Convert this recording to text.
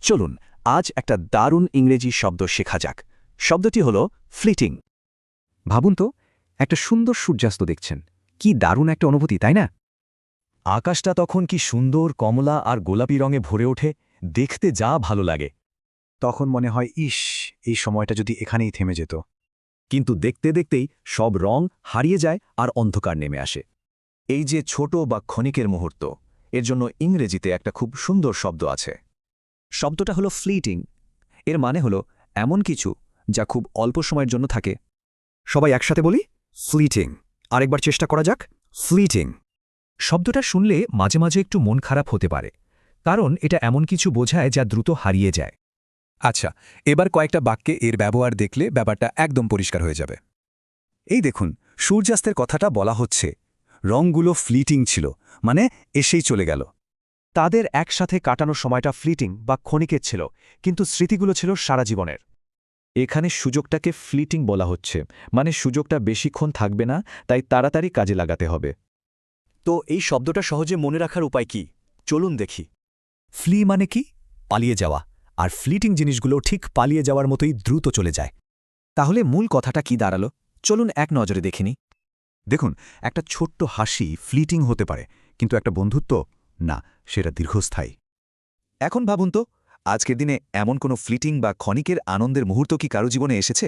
চলুন আজ একটা দারুণ ইংরেজি শব্দ শেখা যাক। শব্দটি হল ফ্লিটিং। ভাবুন তো, একটা সুন্দর সূর্যাস্ত দেখছেন, কি দারুণ একটা অনুভূতি, তাই না? আকাশটা তখন কি সুন্দর কমলা আর গোলাপি রঙে ভরে ওঠে, দেখতে যা ভালো লাগে। তখন মনে হয়, ইস, এই সময়টা যদি এখানেই থেমে যেত। কিন্তু দেখতে দেখতেই সব রং হারিয়ে যায় আর অন্ধকার নেমে আসে। এই যে ছোট বা ক্ষণিকের মুহূর্ত, এর জন্য ইংরেজিতে একটা খুব সুন্দর শব্দ আছে। শব্দটা হলো ফ্লিটিং। এর মানে হলো এমন কিছু যা খুব অল্প সময়ের জন্য থাকে। সবাই একসাথে বলি, ফ্লিটিং। আরেকবার চেষ্টা করা যাক, ফ্লিটিং। শব্দটা শুনলে মাঝে মাঝে একটু মন খারাপ হতে পারে, কারণ এটা এমন কিছু বোঝায় যা দ্রুত হারিয়ে যায়। আচ্ছা, এবার কয়েকটা বাক্যে এর ব্যবহার দেখলে ব্যাপারটা একদম পরিষ্কার হয়ে যাবে। এই দেখুন, সূর্যাস্তের কথাটা বলা হচ্ছে, রংগুলো ফ্লিটিং ছিল, মানে এসেই চলে গেল। তাদের একসাথে কাটানোর সময়টা ফ্লিটিং বা ক্ষণিকের ছিল, কিন্তু স্মৃতিগুলো ছিল সারা জীবনের। এখানে সুযোগটাকে ফ্লিটিং বলা হচ্ছে, মানে সুযোগটা বেশিক্ষণ থাকবে না, তাই তাড়াতাড়ি কাজে লাগাতে হবে। তো এই শব্দটা সহজে মনে রাখার উপায় কি? চলুন দেখি। ফ্লি মানে কি? পালিয়ে যাওয়া। আর ফ্লিটিং জিনিসগুলো ঠিক পালিয়ে যাওয়ার মতোই দ্রুত চলে যায়। তাহলে মূল কথাটা কি দাঁড়ালো? চলুন এক নজরে দেখে নিই। দেখুন, একটা ছোট্ট হাসি ফ্লিটিং হতে পারে, কিন্তু একটা বন্ধুত্ব না, সেটা দীর্ঘস্থায়ী। এখন ভাবুন তো, আজকের দিনে এমন কোনো ফ্লিটিং বা ক্ষণিকের আনন্দের মুহূর্ত কি কারো জীবনে এসেছে?